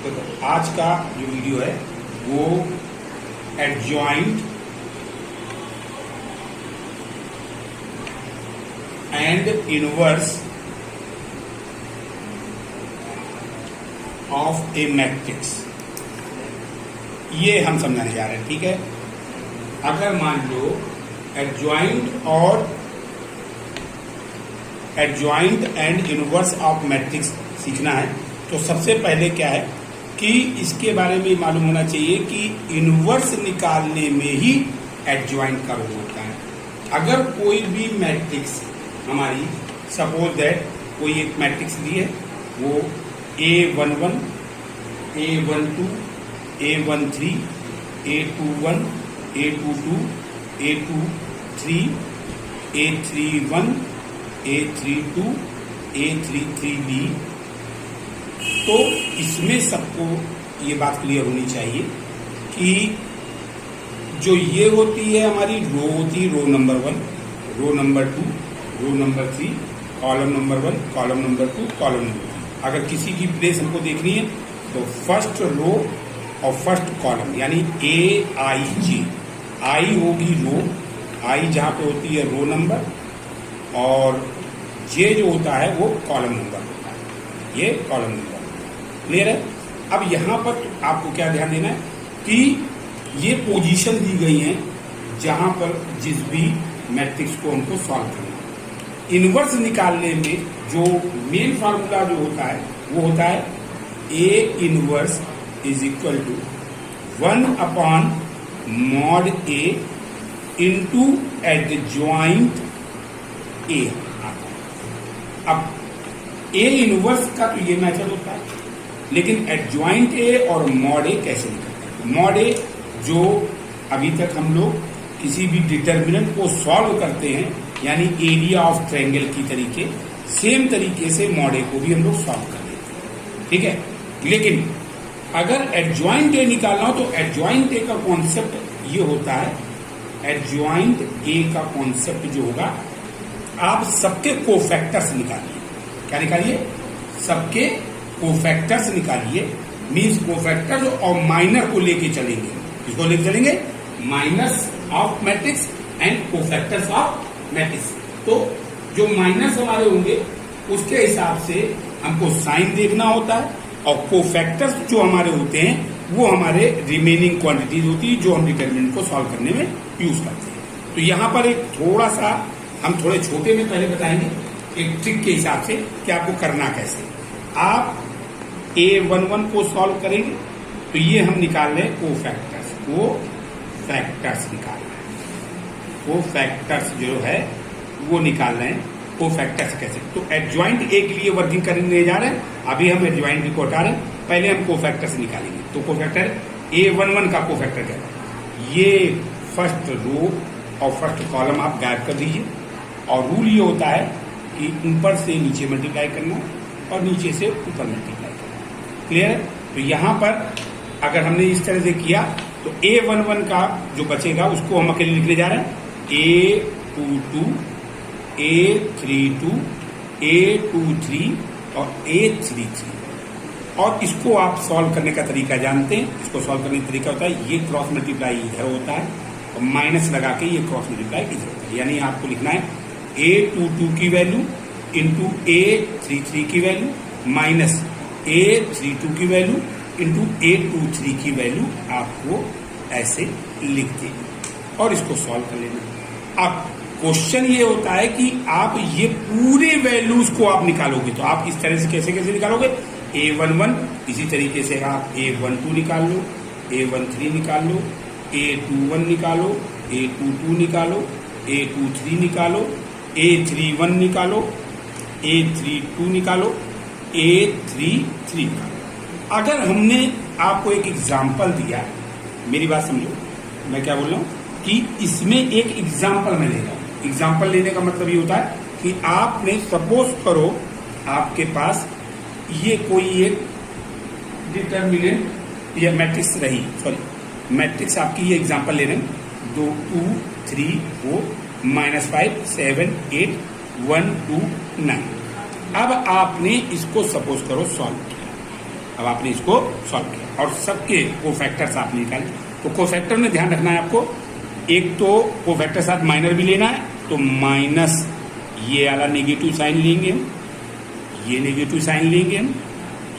देखो आज का जो वीडियो है वो adjoint and inverse of A matrix ये हम समझाने जा रहे हैं। ठीक है, अगर मान लो adjoint and inverse of matrix सीखना है तो सबसे पहले क्या है कि इसके बारे में मालूम होना चाहिए कि इनवर्स निकालने में ही एडजॉइंट का रोल होता है। अगर कोई भी मैट्रिक्स हमारी सपोज दैट कोई एक मैट्रिक्स दी है, वो A11, A12, A13, A21, A22, A23, A31, A32, A33B, तो इसमें सबको ये बात क्लियर होनी चाहिए कि जो ये होती है हमारी रो होती है, row number 1, row number 2, row number 3, column number 1, column number 2, column number 3। अगर किसी की प्लेस हमको देखनी है तो फर्स्ट रो और फर्स्ट कॉलम यानी AIJ, आई होगी रो, आई जहां पे होती है रो नंबर और जे जो होता है वो कॉलम नंबर होता है। ये कॉलम नंबर क्लियर है। अब यहां पर आपको क्या ध्यान देना है कि ये पोजीशन दी गई है जहां पर जिस भी मैट्रिक्स को हमको सॉल्व करना है। इनवर्स निकालने में जो मेन फार्मूला जो होता है वो होता है A inverse is equal to 1/mod A into adjoint A। अब A इनवर्स का तो ये मेथड होता है, लेकिन एडजॉइंट A और मॉड A कैसे निकलते हैं? मॉड A जो अभी तक हम लोग किसी भी डिटर्मिनेंट को सॉल्व करते हैं यानी एरिया ऑफ ट्रायंगल की तरीके, सेम तरीके से मॉड A को भी हम लोग सॉल्व कर लेते हैं। ठीक है, लेकिन अगर एडजॉइंट A निकालना हो तो एडजॉइंट A का कॉन्सेप्ट ये होता है, एडजॉइंट A का कॉन्सेप्ट जो होगा, आप सबके कोफैक्टर्स निकालिए। क्या निकालिए? सबके कोफैक्टर्स निकालिए। मींस कोफैक्टर्स और माइनर को लेके चलेंगे। किसको लेके चलेंगे? Minus of matrix and cofactors of matrix. तो जो माइनस हमारे होंगे उसके हिसाब से हमको साइन देखना होता है और कोफैक्टर्स जो हमारे होते हैं वो हमारे रिमेनिंग क्वांटिटीज होती है जो हम डिटरमिनेंट को सॉल्व करने में यूज करते हैं। तो यहां पर एक थोड़ा सा हम थोड़े छोटे में पहले बताएंगे एक ट्रिक के हिसाब से कि आपको करना कैसे। आप A11 को सॉल्व करेंगे तो ये हम निकाल रहे हैं कोफैक्टर्स निकाल रहे हैं। कोफैक्टर्स जो है वो निकाल रहे हैं। कोफैक्टर्स कैसे? तो एडजॉइंट A के लिए वर्किंग करने जा रहे हैं, अभी हम एडजॉइंट B को हटा रहे हैं, पहले हम कोफैक्टर्स निकालेंगे। तो कोफैक्टर A11 का कोफैक्टर क्या है? ये फर्स्ट रो और फर्स्ट कॉलम आप गायब कर दीजिए और रूल ये होता है कि ऊपर से नीचे मल्टीप्लाई करना और नीचे से ऊपर मल्टीप्लाई करना। क्लियर है? तो यहां पर अगर हमने इस तरह से किया तो A11 का जो बचेगा उसको हम अकेले लिखने जा रहे हैं A22, A32, A23 और A33। और इसको आप सॉल्व करने का तरीका जानते हैं। इसको सॉल्व करने का तरीका होता है ये क्रॉस मल्टीप्लाई इधर होता है और माइनस लगा के ये क्रॉस मल्टीप्लाई इधर होता है। यानी आपको लिखना है A22 की वैल्यू इंटू A33 की वैल्यू माइनस A32 की वैल्यू इंटू A23 की वैल्यू आपको ऐसे लिख देंगे और इसको सॉल्व कर लेना। अब क्वेश्चन ये होता है कि आप ये पूरे वैल्यूज को आप निकालोगे तो आप इस तरह से कैसे निकालोगे? A11 इसी तरीके से आप A12 निकाल लो, A13 निकाल लो, A21 निकालो, A22 निकालो, A23 निकालो, A31 निकालो, A32 निकालो, A33 निकालो। अगर हमने आपको एक एग्जाम्पल दिया, मेरी बात समझो, मैं क्या बोल रहा हूं कि इसमें एक एग्जाम्पल मैं ले रहा हूं। एग्जाम्पल लेने का मतलब ये होता है कि आपने सपोज करो आपके पास ये कोई एक डिटर्मिनेंट या मैट्रिक्स रही, सॉरी मैट्रिक्स आपकी ये एग्जाम्पल ले रहे हैं 2, 2, 3, 4, -5, 7, 8, 1, 2, 9। अब आपने इसको सपोज करो सॉल्व किया अब आपने इसको सॉल्व किया और सबके कोफैक्टर्स आपने निकाले। तो कोफैक्टर में ध्यान रखना है आपको, एक तो कोफैक्टर साथ माइनर भी लेना है, तो माइनस ये वाला नेगेटिव साइन लेंगे हम, ये नेगेटिव साइन लेंगे हम,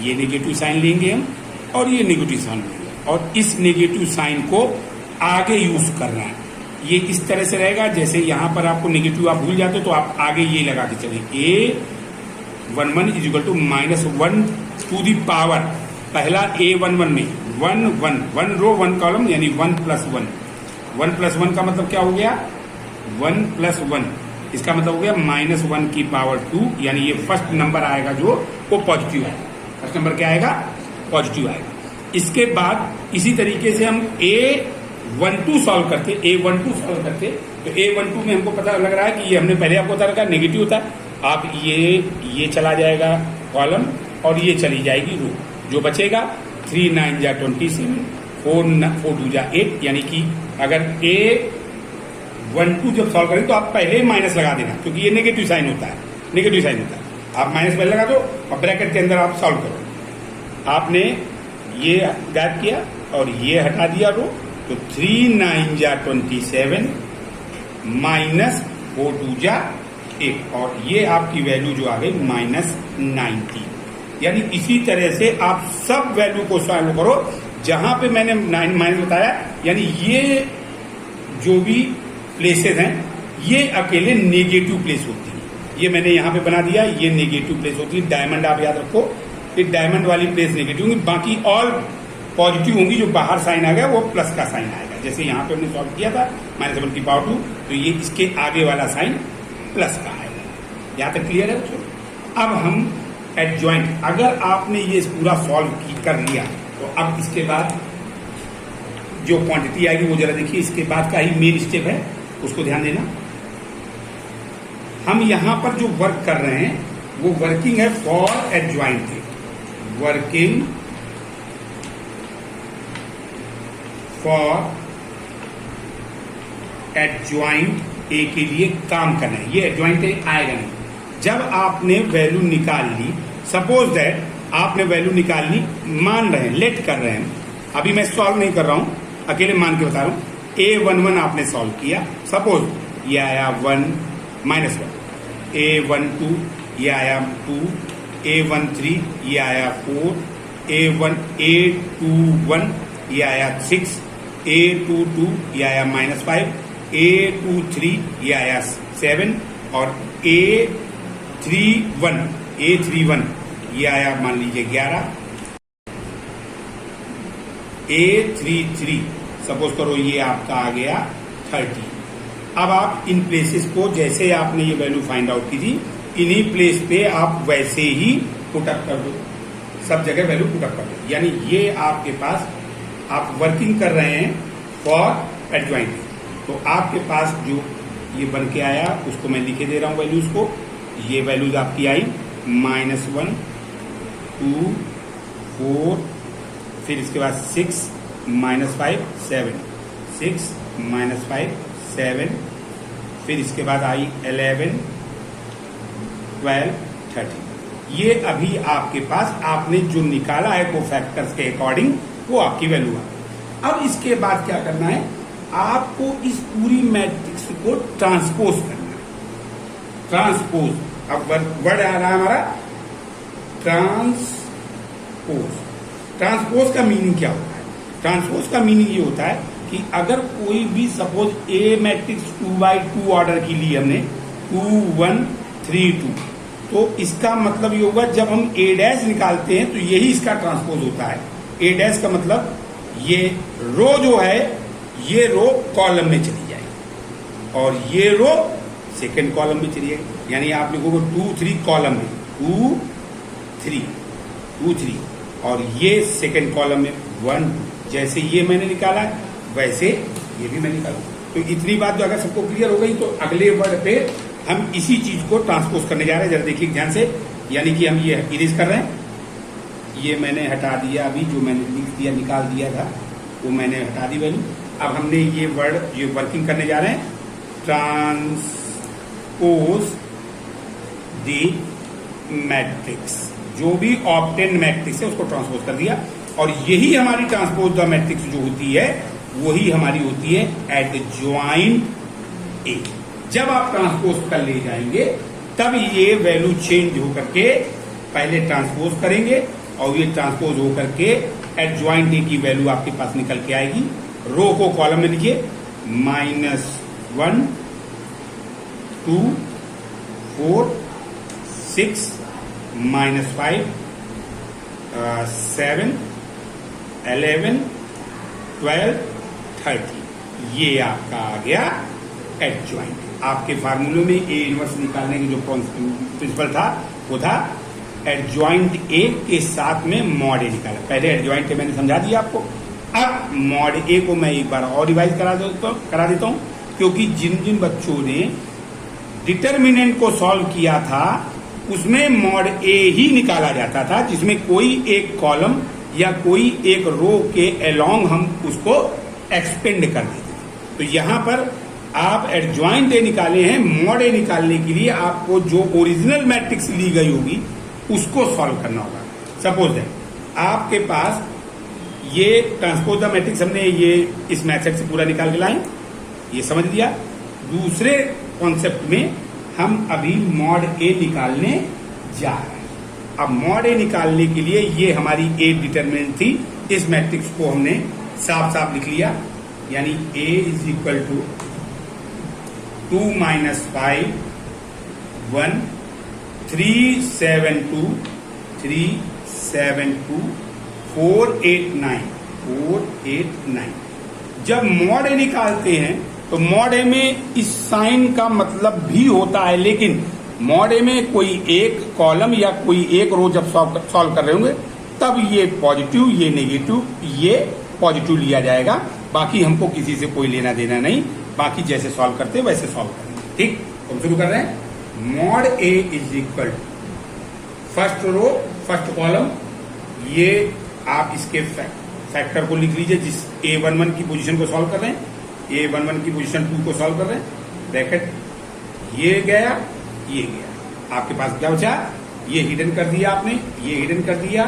ये नेगेटिव साइन लेंगे हम, और ये नेगेटिव साइन लेंगे, और इस नेगेटिव साइन को आगे यूज करना है। ये इस तरह से रहेगा जैसे यहां पर आपको नेगेटिव आप भूल जाते हो तो आप आगे ये लगा के चले, A11 is equal to -1 to the power, पहला A11 में 1 रो 1 कॉलम यानी 1 + 1, 1 + 1 का मतलब क्या हो गया, 1 + 1, इसका मतलब हो गया -1 की पावर 2, यानी ये फर्स्ट नंबर आएगा जो वो पॉजिटिव आएगा। फर्स्ट नंबर क्या आएगा, पॉजिटिव आएगा। इसके बाद इसी तरीके से हम A12 सॉल्व करते, तो A12 में हमको पता लग रहा है कि ये हमने पहले आपको बता रखा नेगेटिव होता है। आप ये चला जाएगा कॉलम और ये चली जाएगी रो, जो बचेगा 3 9 जा 27, 4 2 जा 8, यानी कि अगर A12 जब सॉल्व करें तो आप पहले माइनस लगा देना, क्योंकि ये नेगेटिव साइन होता है, आप माइनस पहले लगा दो और ब्रैकेट के अंदर आप सॉल्व करो। आपने ये गायब किया और ये हटा दिया रो, तो 3 9 जा 27 -4 2 जा 8, और ये आपकी वैल्यू जो आ गई -90। यानी इसी तरह से आप सब वैल्यू को सॉल्व करो जहां पे मैंने माइनस बताया, यानी ये जो भी प्लेसेस हैं ये अकेले नेगेटिव प्लेस होती है। ये मैंने यहां पे बना दिया, ये नेगेटिव प्लेस होती है। डायमंड आप याद रखो, ये डायमंड वाली प्लेस नेगेटिव होंगी, बाकी ऑल पॉजिटिव होंगी। जो बाहर साइन आ गया वो प्लस का साइन आएगा, जैसे यहाँ पे हमने सॉल्व किया था -1 की पावर 2, तो ये इसके आगे वाला साइन प्लस का आएगा। यहाँ तक क्लियर है बच्चों? अब हम एडजॉइंट, अगर आपने ये पूरा सॉल्व कर लिया तो अब इसके बाद जो क्वांटिटी आएगी वो जरा देखिए, इसके बाद का ही मेन स्टेप है, उसको ध्यान देना। हम यहां पर जो वर्क कर रहे हैं वो वर्किंग है for adjoint, working for adjoint A के लिए काम करना है। ये एडजॉइंट ए आएगा नहीं। जब आपने वैल्यू निकाल ली, सपोज दैट आपने वैल्यू निकाल ली, मान रहे हैं, लेट कर रहे हैं, अभी मैं सॉल्व नहीं कर रहा हूं, अकेले मान के बता रहा हूं। A11 आपने सॉल्व किया, सपोज ये आया 1 -1, A12 ये आया 2, A13 ये आया 4, A21 ये आया 6, A22 ये आया -5, A23 ये आया 7, और A31 ये आया मान लीजिए 11, A33 सपोज करो ये आपका आ गया 30। अब आप इन प्लेसेस को, जैसे आपने ये वैल्यू फाइंड आउट की थी, इन्हीं प्लेस पे आप वैसे ही पुटअप कर दो, सब जगह वैल्यू पुटअप कर दो। यानी ये आपके पास आप वर्किंग कर रहे हैं फॉर एडजॉइंट, तो आपके पास जो ये बन के आया उसको मैं लिखे दे रहा हूं वैल्यूज को। ये वैल्यूज आपकी आई -1 2 4, फिर इसके बाद 6 -5 7, 6 -5 7, फिर इसके बाद आई 11 12 13। ये अभी आपके पास आपने जो निकाला है कोफैक्टर्स के अकॉर्डिंग वो आपकी वैल्यू है। अब इसके बाद क्या करना है, आपको इस पूरी मैट्रिक्स को ट्रांसपोज करना है। ट्रांसपोज, अब वर्ड आ रहा है हमारा ट्रांसपोज। ट्रांसपोज का मीनिंग क्या होता है? ट्रांसपोज का मीनिंग ये होता है कि अगर कोई भी सपोज ए मैट्रिक्स 2x2 ऑर्डर की ली हमने 2 1 3 2, तो इसका मतलब ये होगा जब हम A' निकालते हैं तो यही इसका ट्रांसपोज होता है। A' का मतलब ये रो जो है ये रो कॉलम में चली जाएगी और ये रो सेकेंड कॉलम में चली जाएगी। यानी आप लिखोगे 2 3 कॉलम में 2 3 और ये सेकेंड कॉलम में 1 2। जैसे ये मैंने निकाला है वैसे ये भी मैं निकालू। तो इतनी बात जो अगर सबको क्लियर हो गई तो अगले वर्ड पे हम इसी चीज को ट्रांसपोज करने जा रहे हैं। जरा देखिए ध्यान से, यानी कि हम ये इरेज कर रहे हैं, ये मैंने हटा दिया, अभी जो मैंने लिख दिया निकाल दिया था वो मैंने हटा दी वैल्यू। अब हमने ये वर्ड ये वर्किंग करने जा रहे हैं, ट्रांसपोज दी मैट्रिक्स, जो भी ऑब्टेन मैट्रिक्स है उसको ट्रांसपोज कर दिया, और यही हमारी ट्रांसपोज द मैट्रिक्स जो होती है वही हमारी होती है एडजॉइंट ए। जब आप ट्रांसपोज कर ले जाएंगे तब ये वैल्यू चेंज होकर के पहले ट्रांसपोज करेंगे और ये ट्रांसपोज होकर के एडजॉइंट ए की वैल्यू आपके पास निकल के आएगी। रो को कॉलम में लिखिए, -1 2 4 6 -5 7 11 12 30, ये आपका आ गया एडजॉइंट। आपके फार्मूले में ए इनवर्स निकालने की जो प्रिंसिपल था वो था एडजॉइंट ए के साथ में मॉड ए निकाला। पहले एडजॉइंट ए मैंने समझा दिया आपको, अब मॉड ए को मैं एक बार और रिवाइज करा देता हूं, क्योंकि जिन जिन बच्चों ने डिटर्मिनेंट को सॉल्व किया था उसमें मॉड ए ही निकाला जाता था, जिसमें कोई एक कॉलम या कोई एक रो के अलोंग हम उसको एक्सपेंड कर देते थे। तो यहां पर आप एडजॉइंट ए निकाले हैं, मॉड ए निकालने के लिए आपको जो ओरिजिनल मैट्रिक्स ली गई होगी उसको सॉल्व करना होगा। सपोज दैट आपके पास ये ट्रांसपोज द मैट्रिक्स हमने ये इस मेथड से पूरा निकाल के लाए, ये समझ लिया। दूसरे कॉन्सेप्ट में हम अभी मॉड ए निकालने जा रहे हैं। अब मॉड ए निकालने के लिए ये हमारी ए डिटरमिनेंट थी, इस मैट्रिक्स को हमने साफ साफ लिख लिया, यानी ए इज इक्वल टू 2 - 5 1 3 7 2 3 7 2 4 8 9 4 8 9। जब मॉड ए निकालते हैं तो मॉड ए में इस साइन का मतलब भी होता है, लेकिन मॉड ए में कोई एक कॉलम या कोई एक रो जब सॉल्व कर रहे होंगे तब ये पॉजिटिव, ये नेगेटिव, ये पॉजिटिव लिया जाएगा। बाकी हमको किसी से कोई लेना देना नहीं, बाकी जैसे सॉल्व करते हैं वैसे सॉल्व करेंगे। ठीक, तो हम शुरू कर रहे हैं। Mod A is equal first row first column, ये आप इसके फैक्टर को लिख लीजिए जिस A11 की पोजीशन को सॉल्व कर रहे हैं, A11 की पोजीशन 2 को सॉल्व कर रहे हैं। ब्रैकेट ये गया, ये गया, आपके पास क्या बचा, ये हिडन कर दिया आपने, ये हिडन कर दिया,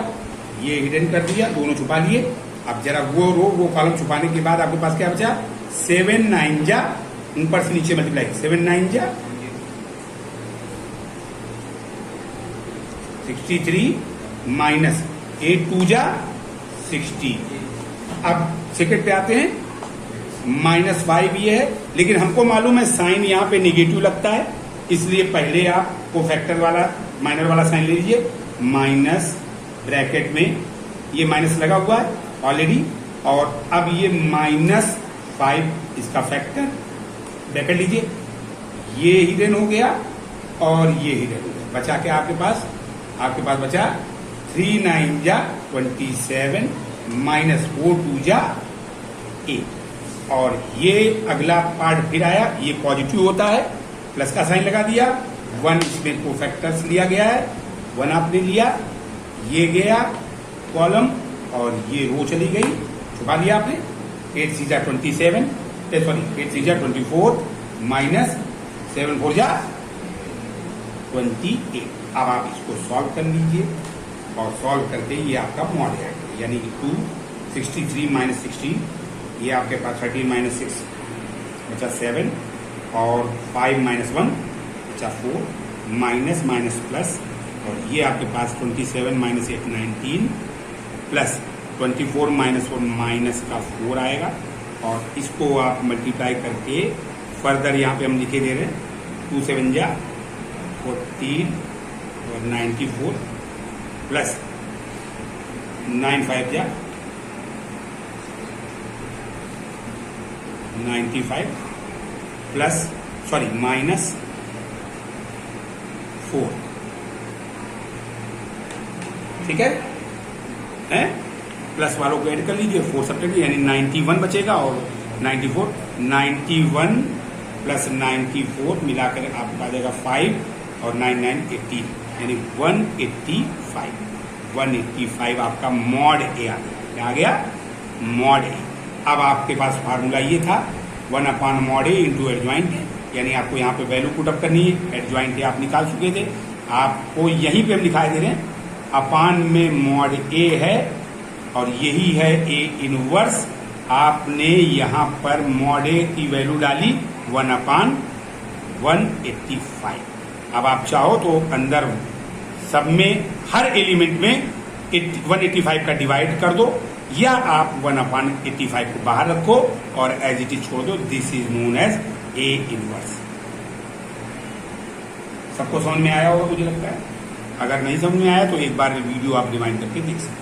ये हिडन कर दिया, दोनों छुपा लिए। अब जरा वो कॉलम छुपाने के बाद आपके पास क्या बचा, 7 9 जा, ऊपर से नीचे मल्टीप्लाई, 7 9 जा 63 माइनस 8 2 जा 60। अब सेकेंड पे आते हैं, -5 ये है, लेकिन हमको मालूम है साइन यहाँ पे नेगेटिव लगता है, इसलिए पहले आप को फैक्टर वाला माइनर वाला साइन ले लीजिए, माइनस ब्रैकेट में ये माइनस लगा हुआ है ऑलरेडी, और अब ये -5 इसका फैक्टर, ब्रैकेट लीजिए, ये हिडन हो गया और ये हिडन हो गया। बचा क्या आपके पास बचा 3 9 जा 27 माइनस 4 2 जा 8, और ये अगला पार्ट फिर आया, ये पॉजिटिव होता है, प्लस का साइन लगा दिया, 1 इसमें को फैक्टर्स लिया गया है, 1 आपने लिया, ये गया कॉलम और ये रो चली गई, छुपा दिया आपने, 8 3 जा 27, 8 3 जा 24 माइनस 7 4 जा 28। अब आप इसको सॉल्व कर लीजिए और सॉल्व करके ये आपका मॉड आएगा, यानी 263 माइनस 16, ये आपके पास 13 माइनस 6 बचा 7, और 5 माइनस 1 बचा 4, माइनस माइनस प्लस, और ये आपके पास 27 माइनस 8 19 प्लस 24 माइनस 4 माइनस का 4 आएगा, और इसको आप मल्टीप्लाई करके फर्दर यहाँ पे हम लिखे दे रहे हैं 2 7 जा 14 और 94 प्लस 9 5 जा 95 प्लस माइनस 4। ठीक है, प्लस वालों को ऐड कर लीजिए, 4 सब्ट्रैक्ट, यानी 91 बचेगा, और 94 91 प्लस 94 मिलाकर आपको आ जाएगा 5 और 9 9 18, यानी 185 आपका मॉड ए आ गया। क्या आ गया, मॉड ए। अब आपके पास फार्मूला ये था 1/mod A इंटू एडजॉइंट, यानी आपको यहाँ पे वैल्यू पुट अप करनी है। एडजॉइंट आप निकाल चुके थे, आपको यहीं पे हम दिखाई दे रहे हैं अपान में मॉड ए है और यही है ए इनवर्स। आपने यहां पर मॉड ए की वैल्यू डाली 1/185। अब आप चाहो तो अंदर सब में हर एलिमेंट में 185 का डिवाइड कर दो, या आप 1/85 को बाहर रखो और एज इट इज छोड़ दो। This is known as A inverse. सबको समझ में आया होगा मुझे लगता है। अगर नहीं समझ में आया तो एक बार वीडियो आप रिमाइंड करके देख सकते हैं।